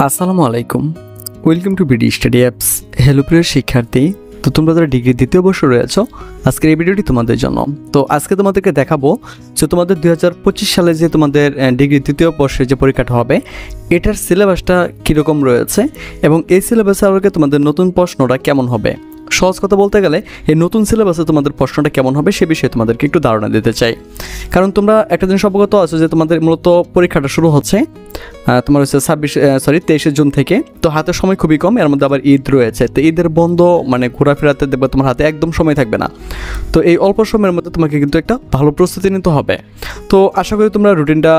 আসসালামু আলাইকুম, welcome to BD study apps. Hello প্রিয় শিক্ষার্থী, তো তোমরা যারা ডিগ্রি দ্বিতীয় বর্ষে রয়েছো, আজকের এই ভিডিওটি তোমাদের জন্য। তো আজকে তোমাদেরকে দেখাবো যে তোমাদের 2025 সালে যে তোমাদের ডিগ্রি দ্বিতীয় বর্ষের যে পরীক্ষাটা হবে, এটার সিলেবাসটা কীরকম রয়েছে এবং এই সিলেবাসে আগে তোমাদের নতুন প্রশ্নটা কেমন হবে। সহজ কথা বলতে গেলে এই নতুন সিলেবাসে তোমাদের প্রশ্নটা কেমন হবে সে বিষয়ে তোমাদেরকে একটু ধারণা দিতে চাই। কারণ তোমরা একটা জিনিস অবগত আছো যে তোমাদের মূলত পরীক্ষাটা শুরু হচ্ছে তোমার হচ্ছে 23 জুন থেকে। তো হাতে সময় খুবই কম, এর মধ্যে আবার ঈদ রয়েছে। তো ঈদের বন্ধ মানে ঘোরাফেরাতে দেখবে তোমার হাতে একদম সময় থাকবে না। তো এই অল্প সময়ের মধ্যে তোমাকে কিন্তু একটা ভালো প্রস্তুতি নিতে হবে। তো আশা করি তোমরা রুটিনটা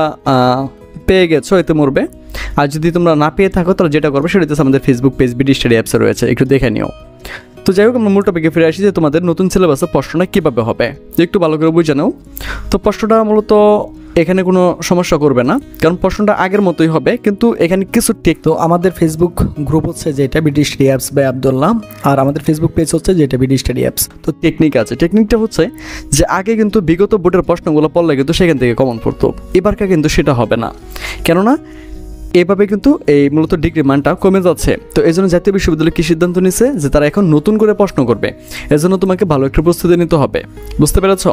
পেয়ে গেছো, এতে মরবে। আর যদি তোমরা না পেয়ে থাকো তাহলে যেটা করবে সেটা হচ্ছে আমাদের ফেসবুক পেজ বিডি স্টাডি অ্যাপসে রয়েছে, একটু দেখে নিও। তো যাই হোক, আমরা মূল টপিকে ফিরে আসি যে তোমাদের নতুন সিলেবাসে প্রশ্নটা কীভাবে হবে একটু ভালো করে বুঝে নাও। তো প্রশ্নটা মূলত এখানে কোনো সমস্যা করবে না, কারণ প্রশ্নটা আগের মতোই হবে, কিন্তু এখানে কিছু তো আমাদের ফেসবুক গ্রুপ হচ্ছে যেটা BD study apps by Abdullah, আর আমাদের ফেসবুক পেজ হচ্ছে যেটা বিডি স্টাডি অ্যাপস। তো টেকনিক আছে, টেকনিকটা হচ্ছে যে আগে কিন্তু বিগত বোর্ডের প্রশ্নগুলো পড়লে কিন্তু সেখান থেকে কমন পড়তো, এবারকার কিন্তু সেটা হবে না। কেননা এভাবে কিন্তু এই মূলত ডিগ্রি মানটা কমে যাচ্ছে। তো এই জন্য জাতীয় বিশ্ববিদ্যালয় কী সিদ্ধান্ত নিচ্ছে যে তারা এখন নতুন করে প্রশ্ন করবে, এজন্য তোমাকে ভালো একটা প্রস্তুতি নিতে হবে, বুঝতে পেরেছ?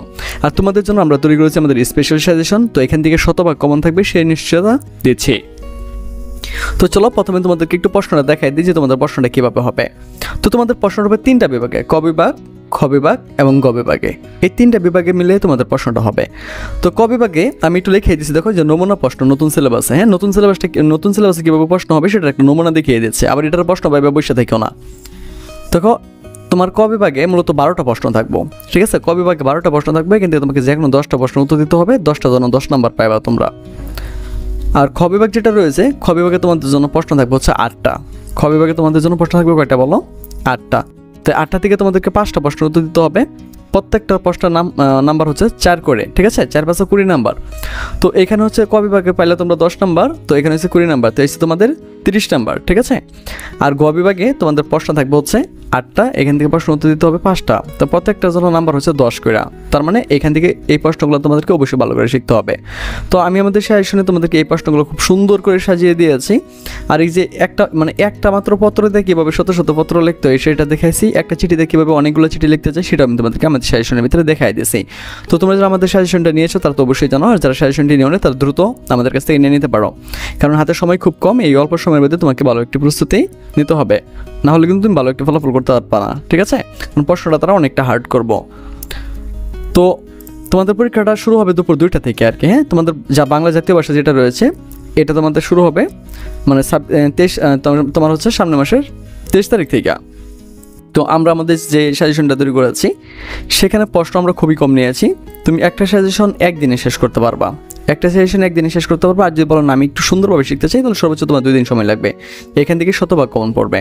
আর তোমাদের জন্য আমরা তৈরি করেছি আমাদের স্পেশাল সাজেশন। তো এখান থেকে শতভাগ কমন থাকবে সেই নিশ্চয়তা দিচ্ছি। তো চলো প্রথমে তোমাদেরকে একটু প্রশ্নটা দেখাই দিই যে তোমাদের প্রশ্নটা কীভাবে হবে। তো তোমাদের প্রশ্নটা হবে 3টা বিভাগে, ক বিভাগ, খ বিভাগ এবং গ বিভাগে। এই 3টা বিভাগে মিলে তোমাদের প্রশ্নটা হবে। তো ক বিভাগে আমি একটু লিখে দিচ্ছি, দেখো যে নমুনা প্রশ্ন নতুন সিলেবাসে। হ্যাঁ, নতুন সিলেবাসে কীভাবে প্রশ্ন হবে সেটা একটা নমুনা দেখিয়ে দিচ্ছে। আবার এটার প্রশ্ন পাইবে বসে থেকেও না। দেখো তোমার ক বিভাগে মূলত 12টা প্রশ্ন থাকবো, ঠিক আছে? ক বিভাগে 12টা প্রশ্ন থাকবে, কিন্তু তোমাকে যে কোনো 10টা প্রশ্ন উত্তর দিতে হবে। 10টা জন্য 10 নাম্বার পাইবা তোমরা। আর খ বিভাগ যেটা রয়েছে, খ বিভাগে তোমাদের জন্য প্রশ্ন থাকবে হচ্ছে 8টা। খ বিভাগে তোমাদের জন্য প্রশ্ন থাকবে কয়টা বলো? 8টা। তো 8টা থেকে তোমাদেরকে 5টা প্রশ্ন উত্তর দিতে হবে। প্রত্যেকটা প্রশ্নের নাম্বার হচ্ছে 4 করে, ঠিক আছে? 4 5 20 নাম্বার। তো এখানে হচ্ছে ক বিভাগে পাইলে তোমরা 10 নাম্বার, তো এখানে হচ্ছে 20 নাম্বার, তো এসে তোমাদের 30 নাম্বার, ঠিক আছে? আর গ বিভাগে তোমাদের প্রশ্ন থাকবে হচ্ছে 8টা, এখান থেকে প্রশ্ন উত্তর দিতে হবে 5টা। তো প্রত্যেকটার জন্য নাম্বার হচ্ছে 10 করে। তার মানে এখান থেকে এই প্রশ্নগুলো তোমাদেরকে অবশ্যই ভালো করে শিখতে হবে। তো আমি আমাদের সাজেশনে তোমাদেরকে এই প্রশ্নগুলো খুব সুন্দর করে সাজিয়ে দিয়েছি। আর এই যে একটা মাত্র পত্র দিয়ে কীভাবে শত শত পত্র লিখতে হয় সেটা দেখাইছি, একটা চিঠি দিয়ে কীভাবে অনেকগুলো চিঠি লিখতে চাই সেটা আমি তোমাদেরকে আমাদের সাজেশনের ভিতরে দেখাই দিয়েছি। তো তোমরা যারা আমাদের সাজেশনটা নিয়েছো তারা তো অবশ্যই জানো, আর যারা সাজেশনটি নিও না তারা দ্রুত আমাদের কাছ থেকে নিয়ে নিতে পারো, কারণ হাতে সময় খুব কম। এই অল্প সময়ের মধ্যে তোমাকে ভালো একটি প্রস্তুতি নিতে হবে, না হলে কিন্তু তুমি ভালো একটি ফলাফল করতে পারবে না, ঠিক আছে? কারণ প্রশ্নটা তারা অনেকটা হার্ড করবো। তো তোমাদের পরীক্ষাটা শুরু হবে দুপুর 2টা থেকে আর কি। হ্যাঁ, তোমাদের যা বাংলা জাতীয় ভাষা যেটা রয়েছে এটা তোমাদের শুরু হবে মানে 23 তোমার হচ্ছে সামনের মাসের 23 তারিখ থেকে। তো আমরা আমাদের যে সাজেশনটা তৈরি করেছি সেখানে প্রশ্ন আমরা খুবই কম নিয়েছি। তুমি একটা সাজেশন একদিনে শেষ করতে পারবা, আর যদি বলো না আমি একটু সুন্দরভাবে শিখতে চাই তাহলে সর্বোচ্চ তোমার 2 দিন সময় লাগবে। এখান থেকে শতভাগ কমন পড়বে।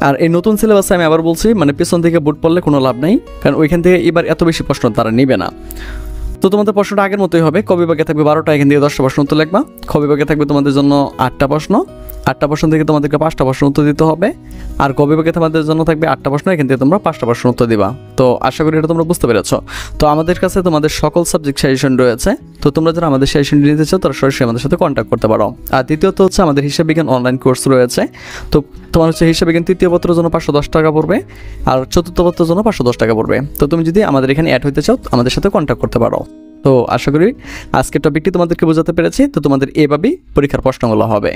আর এই নতুন সিলেবাসে আমি আবার বলছি, মানে পেছন থেকে বোর্ড পড়লে কোনো লাভ নেই, কারণ ওইখান থেকে এবার এত বেশি প্রশ্ন তারা নেবে না। তো তোমাদের প্রশ্নটা আগের মতোই হবে। ক বিভাগে থাকবে 12টা, এখান থেকে 10টা প্রশ্ন উত্তর লিখবা। খ বিভাগে থাকবে তোমাদের জন্য 8টা প্রশ্ন, 8টা প্রশ্ন থেকে তোমাদেরকে 5টা প্রশ্ন উত্তর দিতে হবে। আর গ বিভাগে তোমাদের জন্য থাকবে 8টা প্রশ্ন, এখান থেকে তোমরা 5টা প্রশ্ন উত্তর দিবা। তো আশা করি এটা তোমরা বুঝতে পেরেছো। তো আমাদের কাছে তোমাদের সকল সাবজেক্ট সাজেশন রয়েছে। তো তোমরা যারা আমাদের সাজেশন নিতে চাও তারা সরাসরি আমাদের সাথে কন্ট্যাক্ট করতে পারো। আর দ্বিতীয়ত হচ্ছে আমাদের হিসাব বিজ্ঞান অনলাইন কোর্স রয়েছে। তো তোমার হচ্ছে হিসাব বিজ্ঞান তৃতীয় পত্রের জন্য 510 টাকা পড়বে, আর চতুর্থ পত্রের জন্য 510 টাকা পড়বে। তো তুমি যদি আমাদের এখানে অ্যাড হতে চাও আমাদের সাথে কন্ট্যাক্ট করতে পারো। তো আশা করি আজকের টপিকটি তোমাদেরকে বোঝাতে পেরেছি। তো তোমাদের এভাবেই পরীক্ষার প্রশ্নগুলো হবে।